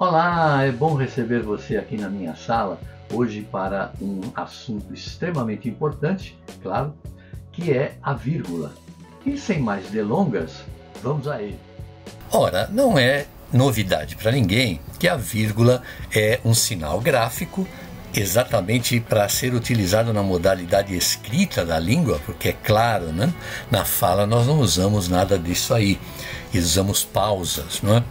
Olá, é bom receber você aqui na minha sala, hoje para um assunto extremamente importante, claro, que é a vírgula. E sem mais delongas, vamos a ele. Ora, não é novidade para ninguém que a vírgula é um sinal gráfico exatamente para ser utilizado na modalidade escrita da língua, porque é claro, né? Na fala nós não usamos nada disso aí, usamos pausas, não é?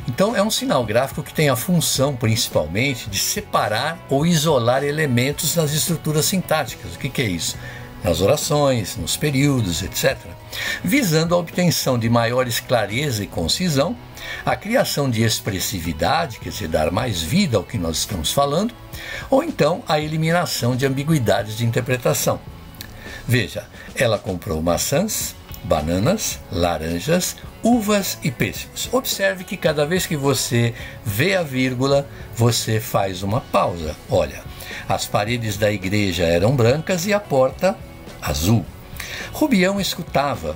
Então é um sinal gráfico que tem a função principalmente de separar ou isolar elementos nas estruturas sintáticas. O que é isso? Nas orações, nos períodos, etc. Visando a obtenção de maiores clareza e concisão, a criação de expressividade, quer dizer, dar mais vida ao que nós estamos falando, ou então a eliminação de ambiguidades de interpretação. Veja, ela comprou maçãs, bananas, laranjas, uvas e pêssegos. Observe que cada vez que você vê a vírgula, você faz uma pausa. Olha, as paredes da igreja eram brancas e a porta azul. Rubião escutava,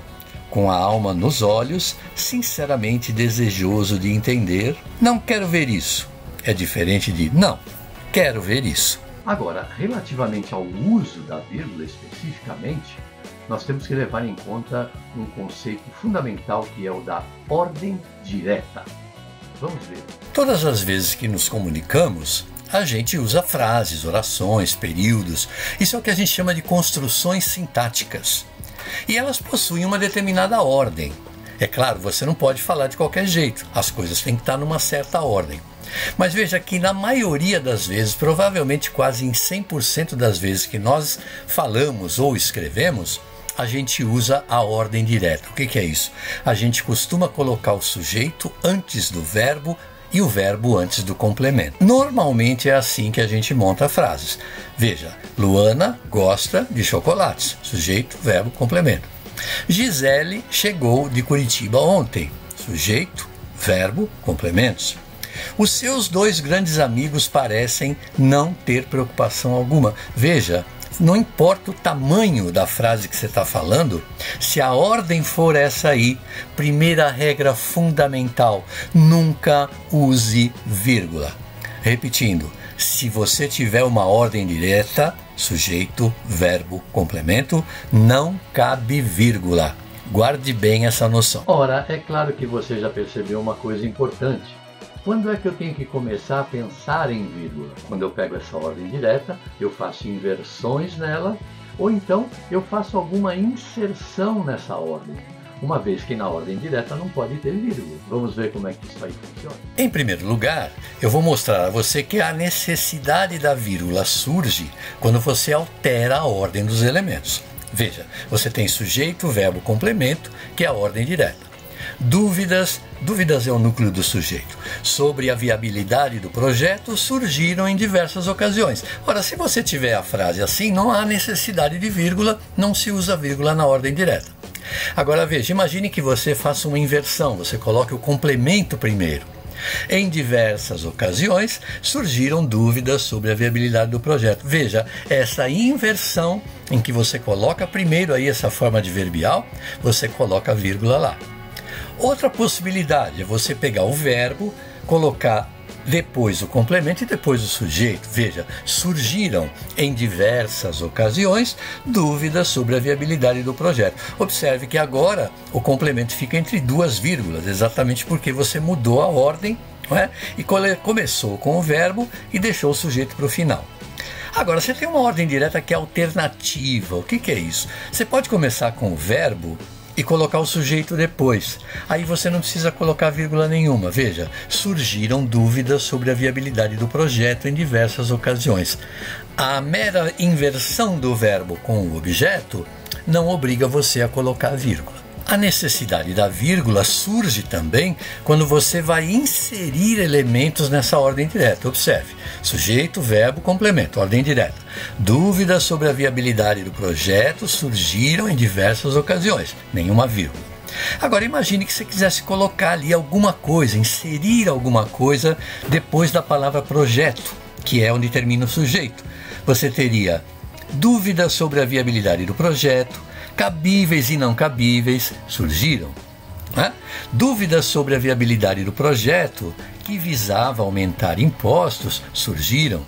com a alma nos olhos, sinceramente desejoso de entender. Não quero ver isso. É diferente de não, quero ver isso. Agora, relativamente ao uso da vírgula especificamente, nós temos que levar em conta um conceito fundamental que é o da ordem direta. Vamos ver. Todas as vezes que nos comunicamos, a gente usa frases, orações, períodos. Isso é o que a gente chama de construções sintáticas. E elas possuem uma determinada ordem. É claro, você não pode falar de qualquer jeito. As coisas têm que estar numa certa ordem. Mas veja que na maioria das vezes, provavelmente quase em 100% das vezes que nós falamos ou escrevemos, a gente usa a ordem direta. O que é isso? A gente costuma colocar o sujeito antes do verbo e o verbo antes do complemento. Normalmente é assim que a gente monta frases. Veja, Luana gosta de chocolates. Sujeito, verbo, complemento. Gisele chegou de Curitiba ontem. Sujeito, verbo, complementos. Os seus dois grandes amigos parecem não ter preocupação alguma. Veja, não importa o tamanho da frase que você está falando, se a ordem for essa aí, primeira regra fundamental, nunca use vírgula. Repetindo, se você tiver uma ordem direta, sujeito, verbo, complemento, não cabe vírgula. Guarde bem essa noção. Ora, é claro que você já percebeu uma coisa importante. Quando é que eu tenho que começar a pensar em vírgula? Quando eu pego essa ordem direta, eu faço inversões nela, ou então eu faço alguma inserção nessa ordem, uma vez que na ordem direta não pode ter vírgula. Vamos ver como é que isso aí funciona. Em primeiro lugar, eu vou mostrar a você que a necessidade da vírgula surge quando você altera a ordem dos elementos. Veja, você tem sujeito, verbo, complemento, que é a ordem direta. Dúvidas é o núcleo do sujeito. Sobre a viabilidade do projeto surgiram em diversas ocasiões. Ora, se você tiver a frase assim, não há necessidade de vírgula, não se usa vírgula na ordem direta. Agora veja, imagine que você faça uma inversão, você coloque o complemento primeiro. Em diversas ocasiões surgiram dúvidas sobre a viabilidade do projeto. Veja, essa inversão em que você coloca primeiro aí essa forma adverbial, você coloca a vírgula lá. Outra possibilidade é você pegar o verbo, colocar depois o complemento e depois o sujeito. Veja, surgiram em diversas ocasiões dúvidas sobre a viabilidade do projeto. Observe que agora o complemento fica entre duas vírgulas, exatamente porque você mudou a ordem, não é? E começou com o verbo e deixou o sujeito para o final. Agora, você tem uma ordem direta que é alternativa. O que é isso? Você pode começar com o verbo e colocar o sujeito depois. Aí você não precisa colocar vírgula nenhuma. Veja, surgiram dúvidas sobre a viabilidade do projeto em diversas ocasiões. A mera inversão do verbo com o objeto não obriga você a colocar vírgula. A necessidade da vírgula surge também quando você vai inserir elementos nessa ordem direta. Observe, sujeito, verbo, complemento, ordem direta. Dúvidas sobre a viabilidade do projeto surgiram em diversas ocasiões, nenhuma vírgula. Agora imagine que você quisesse colocar ali alguma coisa, inserir alguma coisa depois da palavra projeto, que é onde termina o sujeito. Você teria dúvidas sobre a viabilidade do projeto, cabíveis e não cabíveis surgiram. né? Dúvidas sobre a viabilidade do projeto, que visava aumentar impostos, surgiram.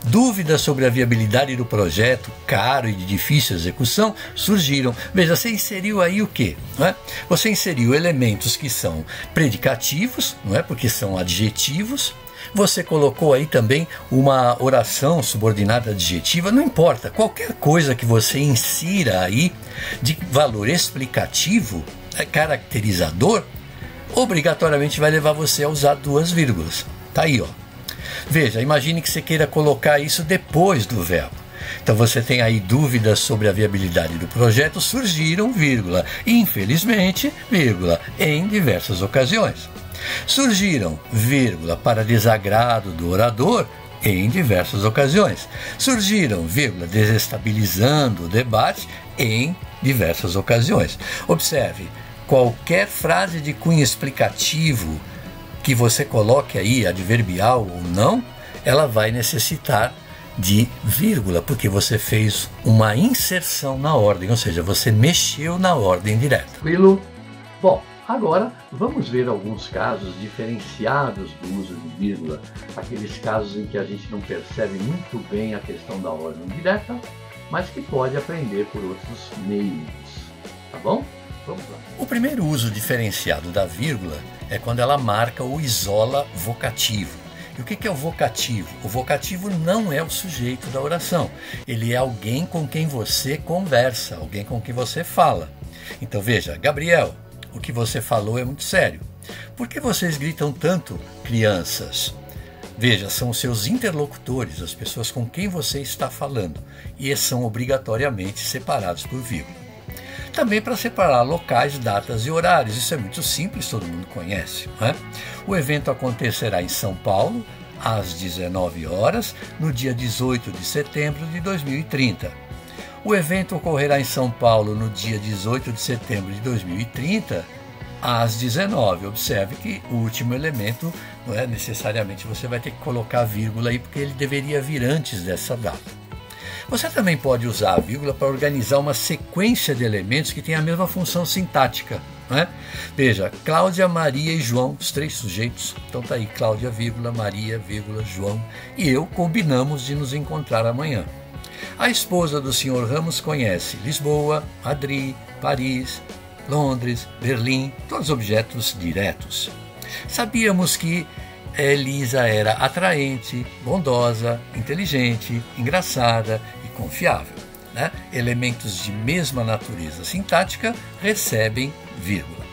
Dúvidas sobre a viabilidade do projeto, caro e de difícil execução, surgiram. Veja, você inseriu aí o quê? Não é? Você inseriu elementos que são predicativos, não é? Porque são adjetivos. Você colocou aí também uma oração subordinada adjetiva, não importa, qualquer coisa que você insira aí de valor explicativo, caracterizador, obrigatoriamente vai levar você a usar duas vírgulas. Tá aí, ó. Veja, imagine que você queira colocar isso depois do verbo. Então você tem aí dúvidas sobre a viabilidade do projeto, surgiram, vírgula, infelizmente, vírgula, em diversas ocasiões. Surgiram, vírgula, para desagrado do orador, em diversas ocasiões. Surgiram, vírgula, desestabilizando o debate, em diversas ocasiões. Observe, qualquer frase de cunho explicativo que você coloque aí, adverbial ou não, ela vai necessitar de vírgula, porque você fez uma inserção na ordem, ou seja, você mexeu na ordem direta. Tranquilo? Bom, agora vamos ver alguns casos diferenciados do uso de vírgula, aqueles casos em que a gente não percebe muito bem a questão da ordem direta, mas que pode aprender por outros meios, tá bom? Vamos lá. O primeiro uso diferenciado da vírgula é quando ela marca ou isola vocativo. E o que é o vocativo? O vocativo não é o sujeito da oração. Ele é alguém com quem você conversa, alguém com quem você fala. Então veja, Gabriel, o que você falou é muito sério. Por que vocês gritam tanto, crianças? Veja, são os seus interlocutores, as pessoas com quem você está falando. E esses são obrigatoriamente separados por vírgula. Também para separar locais, datas e horários. Isso é muito simples, todo mundo conhece, não é? O evento acontecerá em São Paulo, às 19 horas, no dia 18 de setembro de 2030. O evento ocorrerá em São Paulo no dia 18 de setembro de 2030, às 19. Observe que o último elemento, não é necessariamente você vai ter que colocar a vírgula aí, porque ele deveria vir antes dessa data. Você também pode usar a vírgula para organizar uma sequência de elementos que tem a mesma função sintática, não é? Veja, Cláudia, Maria e João, os três sujeitos. Então tá aí, Cláudia, vírgula, Maria, vírgula, João. E eu combinamos de nos encontrar amanhã. A esposa do Sr. Ramos conhece Lisboa, Madrid, Paris, Londres, Berlim, todos objetos diretos. Sabíamos que Elisa era atraente, bondosa, inteligente, engraçada e confiável, né? Elementos de mesma natureza sintática recebem vírgula.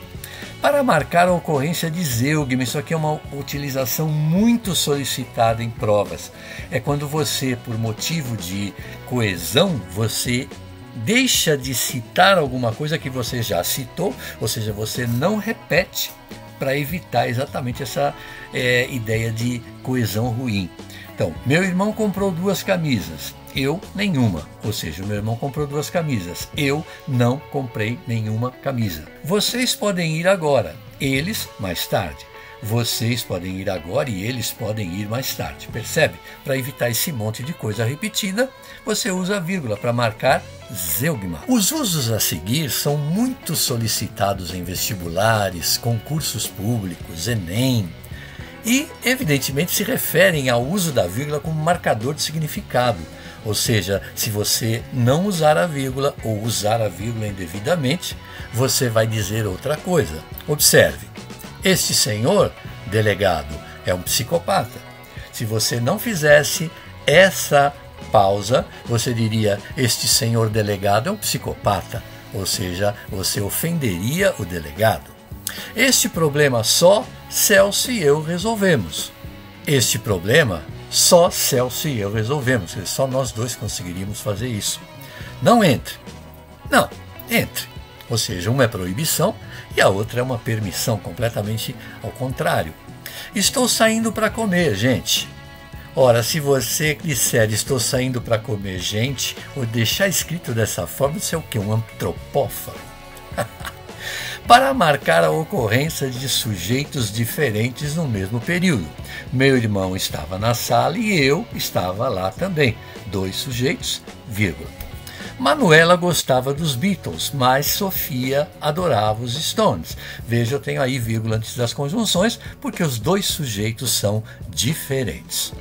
Para marcar a ocorrência de zeugma, isso aqui é uma utilização muito solicitada em provas. É quando você, por motivo de coesão, você deixa de citar alguma coisa que você já citou, ou seja, você não repete, para evitar exatamente essa ideia de coesão ruim. Então, meu irmão comprou 2 camisas, eu nenhuma. Ou seja, o meu irmão comprou 2 camisas, eu não comprei nenhuma camisa. Vocês podem ir agora, eles mais tarde. Vocês podem ir agora e eles podem ir mais tarde. Percebe? Para evitar esse monte de coisa repetida, você usa a vírgula para marcar zeugma. Os usos a seguir são muito solicitados em vestibulares, concursos públicos, Enem. E, evidentemente, se referem ao uso da vírgula como marcador de significado. Ou seja, se você não usar a vírgula ou usar a vírgula indevidamente, você vai dizer outra coisa. Observe. Este senhor, delegado, é um psicopata. Se você não fizesse essa pausa, você diria, este senhor delegado é um psicopata. Ou seja, você ofenderia o delegado. Este problema só Celso e eu resolvemos. Este problema só Celso e eu resolvemos. Só nós dois conseguiríamos fazer isso. Não entre. Não, entre. Ou seja, uma é proibição e a outra é uma permissão, completamente ao contrário. Estou saindo para comer, gente. Ora, se você disser estou saindo para comer, gente, ou deixar escrito dessa forma, você é o quê? Um antropófago? Para marcar a ocorrência de sujeitos diferentes no mesmo período. Meu irmão estava na sala e eu estava lá também. 2 sujeitos, vírgula. Manuela gostava dos Beatles, mas Sofia adorava os Stones. Veja, eu tenho aí vírgula antes das conjunções, porque os dois sujeitos são diferentes.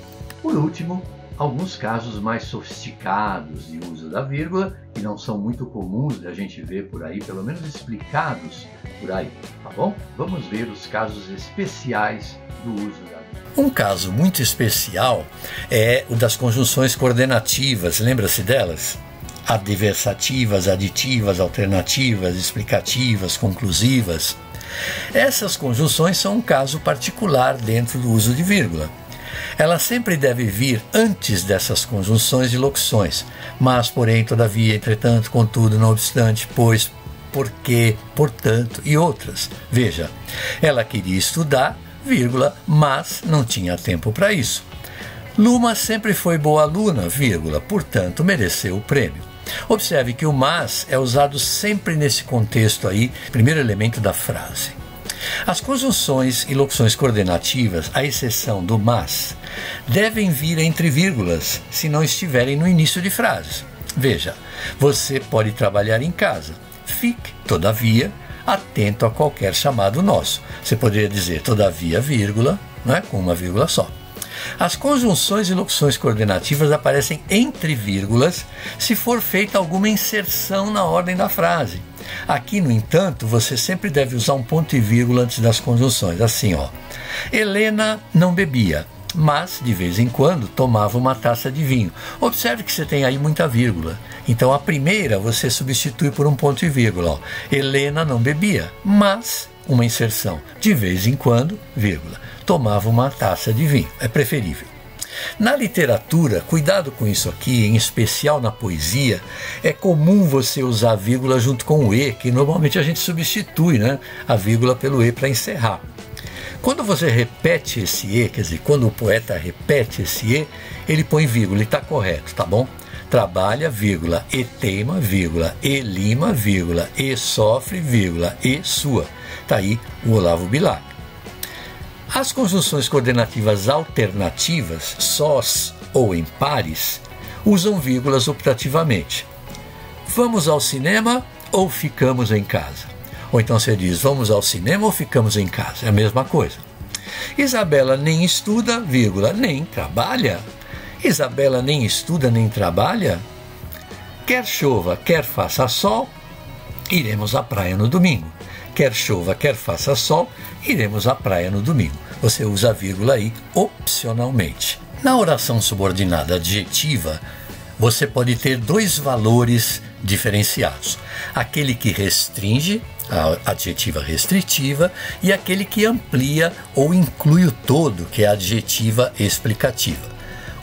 Por último, alguns casos mais sofisticados de uso da vírgula, que não são muito comuns de a gente ver por aí, pelo menos explicados por aí, tá bom? Vamos ver os casos especiais do uso da vírgula. Um caso muito especial é o das conjunções coordenativas, lembra-se delas? Adversativas, aditivas, alternativas, explicativas, conclusivas. Essas conjunções são um caso particular dentro do uso de vírgula. Ela sempre deve vir antes dessas conjunções e locuções, mas, porém, todavia, entretanto, contudo, não obstante, pois, porque, portanto e outras. Veja, ela queria estudar, vírgula, mas não tinha tempo para isso. Luma sempre foi boa aluna, vírgula, portanto, mereceu o prêmio. Observe que o mas é usado sempre nesse contexto aí, primeiro elemento da frase. As conjunções e locuções coordenativas, à exceção do mas, devem vir entre vírgulas se não estiverem no início de frases. Veja, você pode trabalhar em casa. Fique, todavia, atento a qualquer chamado nosso. Você poderia dizer todavia, vírgula, né, com uma vírgula só. As conjunções e locuções coordenativas aparecem entre vírgulas se for feita alguma inserção na ordem da frase. Aqui, no entanto, você sempre deve usar um ponto e vírgula antes das conjunções. Assim, ó. Helena não bebia, mas de vez em quando tomava uma taça de vinho. Observe que você tem aí muita vírgula. Então a primeira você substitui por um ponto e vírgula. Ó. Helena não bebia, mas uma inserção. De vez em quando, vírgula, tomava uma taça de vinho. É preferível. Na literatura, cuidado com isso aqui, em especial na poesia, é comum você usar a vírgula junto com o e, que normalmente a gente substitui, né, a vírgula pelo e para encerrar. Quando você repete esse e, quer dizer, quando o poeta repete esse e, ele põe vírgula e está correto, tá bom? Trabalha, vírgula, e teima, vírgula, e lima, vírgula, e sofre, vírgula, e sua. Está aí o Olavo Bilac. As conjunções coordenativas alternativas, sós ou em pares, usam vírgulas optativamente. Vamos ao cinema ou ficamos em casa? Ou então você diz, vamos ao cinema ou ficamos em casa? É a mesma coisa. Isabela nem estuda, vírgula, nem trabalha. Isabela nem estuda nem trabalha. Quer chova, quer faça sol, iremos à praia no domingo. Quer chova, quer faça sol, iremos à praia no domingo. Você usa a vírgula aí opcionalmente. Na oração subordinada adjetiva, você pode ter dois valores diferenciados. Aquele que restringe, a adjetiva restritiva, e aquele que amplia ou inclui o todo, que é a adjetiva explicativa.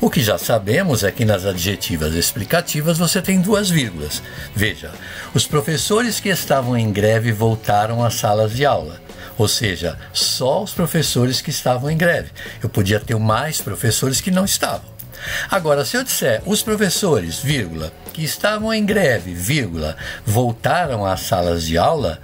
O que já sabemos é que nas adjetivas explicativas você tem duas vírgulas. Veja, os professores que estavam em greve voltaram às salas de aula. Ou seja, só os professores que estavam em greve. Eu podia ter mais professores que não estavam. Agora, se eu disser os professores, vírgula, que estavam em greve, vírgula, voltaram às salas de aula,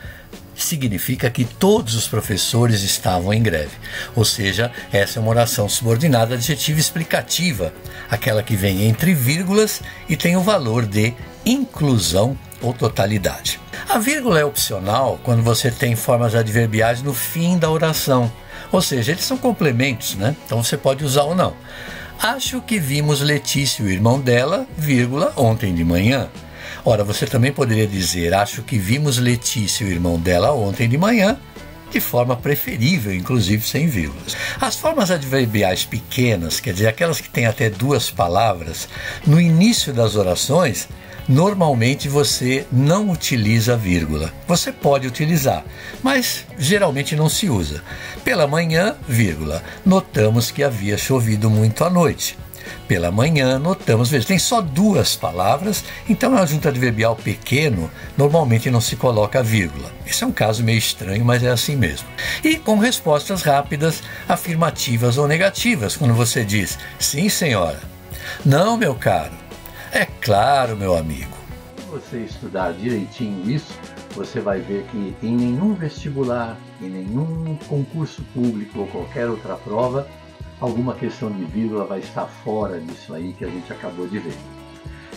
significa que todos os professores estavam em greve. Ou seja, essa é uma oração subordinada adjetiva explicativa, aquela que vem entre vírgulas e tem o valor de inclusão ou totalidade. A vírgula é opcional quando você tem formas adverbiais no fim da oração. Ou seja, eles são complementos, né? Então você pode usar ou não. Acho que vimos Letícia e o irmão dela, vírgula, ontem de manhã. Ora, você também poderia dizer, acho que vimos Letícia e o irmão dela ontem de manhã, de forma preferível, inclusive sem vírgulas. As formas adverbiais pequenas, quer dizer, aquelas que têm até duas palavras, no início das orações, normalmente você não utiliza vírgula. Você pode utilizar, mas geralmente não se usa. Pela manhã, vírgula, notamos que havia chovido muito à noite. Pela manhã, notamos, veja, tem só duas palavras, então na junta adverbial pequeno, normalmente não se coloca vírgula. Esse é um caso meio estranho, mas é assim mesmo. E com respostas rápidas, afirmativas ou negativas, quando você diz, sim senhora, não meu caro, é claro meu amigo. Se você estudar direitinho isso, você vai ver que em nenhum vestibular, em nenhum concurso público ou qualquer outra prova, alguma questão de vírgula vai estar fora disso aí que a gente acabou de ver.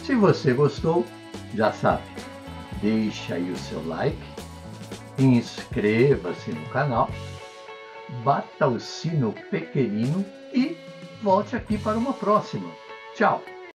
Se você gostou, Já sabe, deixa aí o seu like, inscreva-se no canal, bata o sino pequenino e volte aqui para uma próxima. Tchau!